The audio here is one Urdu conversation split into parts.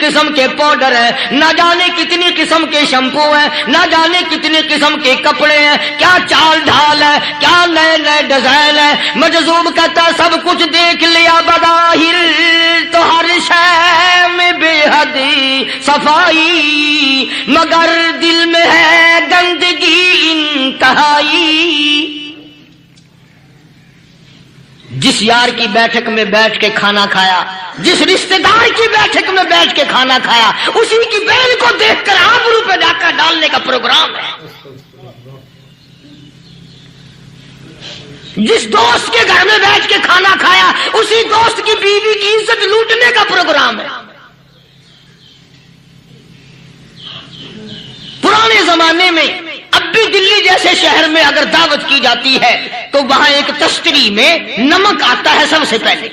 قسم کے پاؤڈر ہیں، نہ جانے کتنی قسم کے شیمپو ہیں، نہ جانے کتنی قسم کے کپڑے ہیں، کیا چال ڈھال ہے، کیا نئے نئے ڈیزائن ہے۔ مجذوب کہتا سب کچھ دیکھ لیا بظاہر تو ہر شے میں بے حد صفائی، مگر دل میں ہے گندگی انتہائی۔ جس یار کی بیٹھک میں بیٹھ کے کھانا کھایا، جس رشتہ دار کی بیٹھک میں بیٹھ کے کھانا کھایا، اسی کی بہن کو دیکھ کر آبرو پہ ڈاکہ ڈالنے کا پروگرام ہے۔ جس دوست کے گھر میں بیٹھ کے کھانا کھایا، اسی دوست کی بیوی کی عزت لوٹنے کا پروگرام ہے۔ پرانے زمانے میں اب بھی دلی جیسے شہر میں اگر دعوت کی جاتی ہے تو وہاں ایک تشتری میں نمک آتا ہے سب سے پہلے۔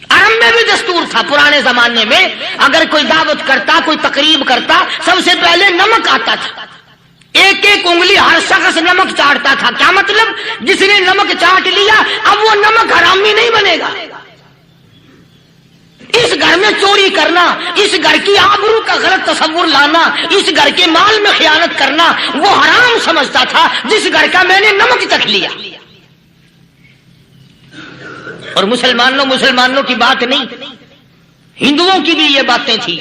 عرب میں بھی دستور تھا پرانے زمانے میں، اگر کوئی دعوت کرتا، کوئی تقریب کرتا، سب سے پہلے نمک آتا تھا۔ ایک ایک انگلی ہر شخص نمک چاٹتا تھا۔ کیا مطلب؟ جس نے نمک چاٹ لیا اب وہ نمک حرامی نہیں بنے گا۔ اس گھر میں چوری کرنا، اس گھر کی آبرو کا غلط تصور لانا، اس گھر کے مال میں خیانت کرنا وہ حرام سمجھتا تھا جس گھر کا میں نے نمک چکھ لیا۔ اور مسلمانوں کی بات نہیں، ہندوؤں کی بھی یہ باتیں تھی۔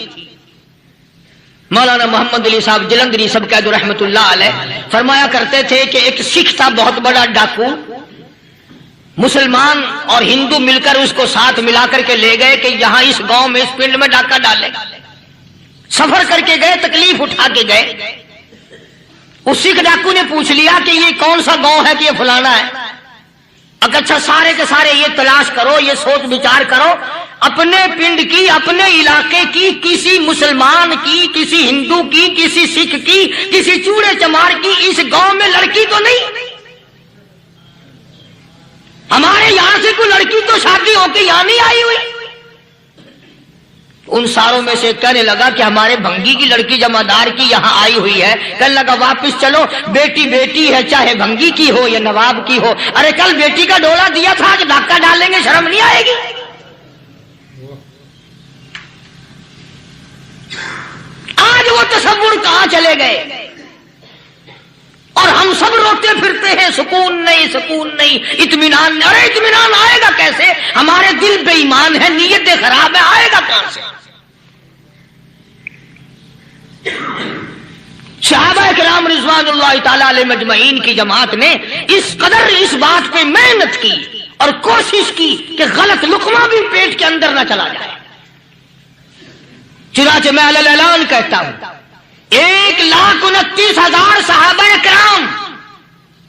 مولانا محمد علی صاحب جلندری سب قید رحمت اللہ علیہ فرمایا کرتے تھے کہ ایک سکھ تھا بہت بڑا ڈاکو، مسلمان اور ہندو مل کر اس کو ساتھ ملا کر کے لے گئے کہ یہاں اس گاؤں میں اس پنڈ میں ڈاکہ ڈالے۔ سفر کر کے گئے، تکلیف اٹھا کے گئے۔ اس سکھ ڈاکو نے پوچھ لیا کہ یہ کون سا گاؤں ہے کہ یہ فلانا ہے۔ اچھا سارے کے سارے یہ تلاش کرو، یہ سوچ بچار کرو، اپنے پنڈ کی، اپنے علاقے کی، کسی مسلمان کی، کسی ہندو کی، کسی سکھ کی، کسی چوڑے چمار کی اس گاؤں میں لڑکی تو نہیں؟ ہمارے یہاں سے کوئی لڑکی تو شادی ہو کے یہاں نہیں آئی ہوئی؟ ان ساروں میں سے کہنے لگا کہ ہمارے بھنگی کی لڑکی جمعدار کی یہاں آئی ہوئی ہے۔ کہنے لگا واپس چلو، بیٹی بیٹی ہے چاہے بھنگی کی ہو یا نواب کی ہو۔ ارے کل بیٹی کا ڈولا دیا تھا، آج ڈاکہ ڈالیں گے، شرم نہیں آئے گی؟ آج وہ تصور کہاں چلے گئے؟ اور ہم سب روتے پھرتے ہیں سکون نہیں، سکون نہیں، اطمینان نہیں۔ ارے اطمینان آئے گا کیسے؟ ہمارے دل بے ایمان ہے، نیتیں خراب ہے، آئے گا کہاں سے؟ صحابہ کرام رضوان اللہ تعالی علیہ مجمعین کی جماعت نے اس قدر اس بات پہ محنت کی اور کوشش کی کہ غلط لقمہ بھی پیٹ کے اندر نہ چلا جائے۔ چنانچہ میں علی الاعلان کہتا ہوں 1,29,000 صحابہ کرام،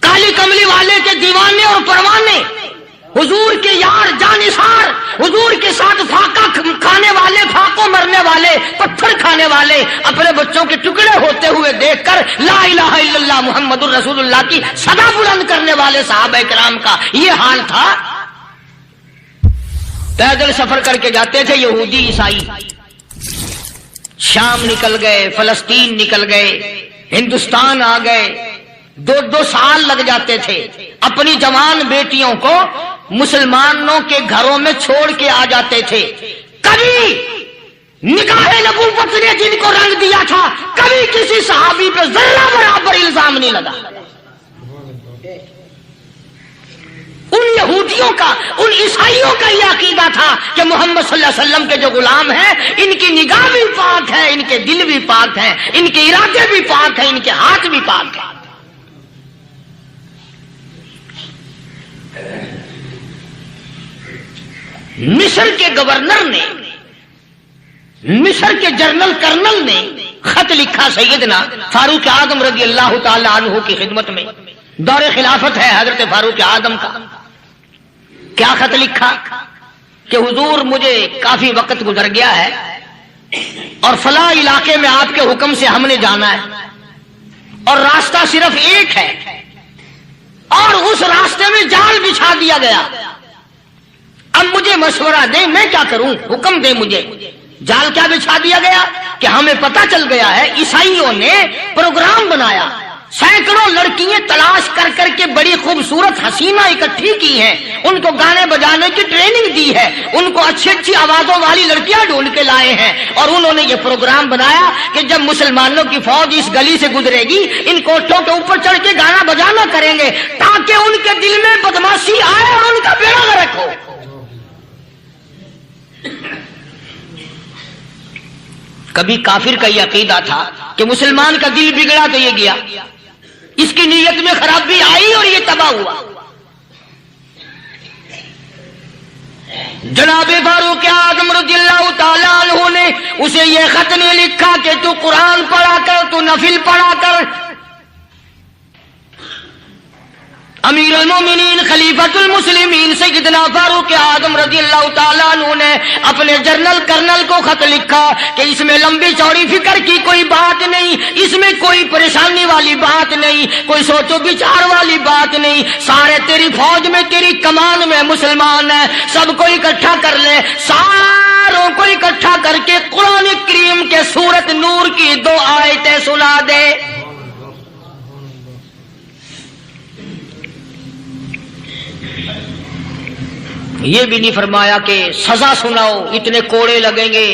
کالی کملی والے کے دیوانے اور پروانے، حضور کے یار جانثار، حضور کے ساتھ فاقہ کھانے والے، فاقوں مرنے والے، پتھر کھانے والے، اپنے بچوں کے ٹکڑے ہوتے ہوئے دیکھ کر لا الہ الا اللہ محمد الرسول اللہ کی صدا بلند کرنے والے صحابہ کرام کا یہ حال تھا۔ پیدل سفر کر کے جاتے تھے یہودی عیسائی، شام نکل گئے، فلسطین نکل گئے، ہندوستان آ گئے، 2 سال لگ جاتے تھے۔ اپنی جوان بیٹیوں کو مسلمانوں کے گھروں میں چھوڑ کے آ جاتے تھے۔ کبھی نکاح نبوت نے جن کو رنگ دیا تھا، کبھی کسی صحابی پہ ذرہ برابر الزام نہیں لگا۔ ان یہودیوں کا، ان عیسائیوں کا یہ عقیدہ تھا کہ محمد صلی اللہ علیہ وسلم کے جو غلام ہیں ان کی نگاہ بھی پاک ہے، ان کے دل بھی پاک ہیں، ان کے ارادے بھی پاک ہیں، ان کے ہاتھ بھی پاک ہیں۔ مصر کے گورنر نے، مصر کے جنرل کرنل نے خط لکھا سیدنا فاروق اعظم رضی اللہ تعالی عنہ کی خدمت میں، دور خلافت ہے حضرت فاروق اعظم کا۔ کیا خط لکھا کہ حضور مجھے کافی وقت گزر گیا ہے اور فلاں علاقے میں آپ کے حکم سے ہم نے جانا ہے اور راستہ صرف ایک ہے اور اس راستے میں جال بچھا دیا گیا۔ اب مجھے مشورہ دیں میں کیا کروں، حکم دیں مجھے۔ جال کیا بچھا دیا گیا کہ ہمیں پتہ چل گیا ہے عیسائیوں نے پروگرام بنایا سینکڑوں لڑکیاں تلاش کر کر کے بڑی خوبصورت حسینہ اکٹھی کی ہیں، ان کو گانے بجانے کی ٹریننگ دی ہے، ان کو اچھی اچھی آوازوں والی لڑکیاں ڈھونڈ کے لائے ہیں، اور انہوں نے یہ پروگرام بنایا کہ جب مسلمانوں کی فوج اس گلی سے گزرے گی ان کوٹھوں کے اوپر چڑھ کے گانا بجانا کریں گے تاکہ ان کے دل میں بدماشی آئے اور ان کا بیڑا غرق ہو۔ کبھی کافر کا یہ عقیدہ تھا کہ مسلمان کا دل بگڑا تو یہ گیا، اس کی نیت میں خرابی آئی اور یہ تباہ ہوا۔ جناب فاروق اعظم رضی اللہ تعالیٰ عنہ نے اسے یہ خط نہیں لکھا کہ تو قرآن پڑھا کر، تو نفل پڑھا کر۔ امیر المومنین خلیفۃ المسلمین سیدنا فاروق اعظم رضی اللہ تعالیٰ عنہ نے اپنے جنرل کرنل کو خط لکھا کہ اس میں لمبی چوڑی فکر کی کوئی بات نہیں، اس میں کوئی پریشانی والی بات نہیں، کوئی سوچ و بچار والی بات نہیں، سارے تیری فوج میں تیری کمان میں مسلمان ہیں، سب کو اکٹھا کر لے، ساروں کو اکٹھا کر کے قرآن کریم کے سورت نور کی 2 آیتیں سنا دے۔ یہ بھی نہیں فرمایا کہ سزا سناؤ، اتنے کوڑے لگیں گے،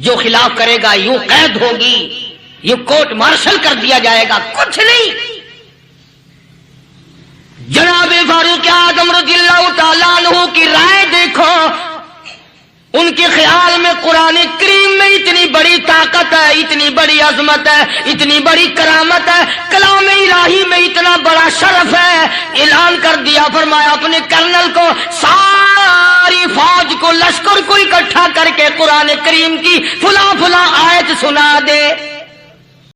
جو خلاف کرے گا یوں قید ہوگی، یہ کورٹ مارشل کر دیا جائے گا، کچھ نہیں۔ جناب فاروق اعظم رضی اللہ تعالیٰ عنہ کی رائے دیکھو، ان کے خیال میں قرآن کریم میں اتنی بڑی طاقت ہے، اتنی بڑی عظمت ہے، اتنی بڑی کرامت ہے، کلام الہی میں اتنا بڑا شرف ہے۔ اعلان کر دیا، فرمایا اپنے کرنل کو ساری فوج کو، لشکر کو اکٹھا کر کے قرآن کریم کی فلاں فلاں آیت سنا دے۔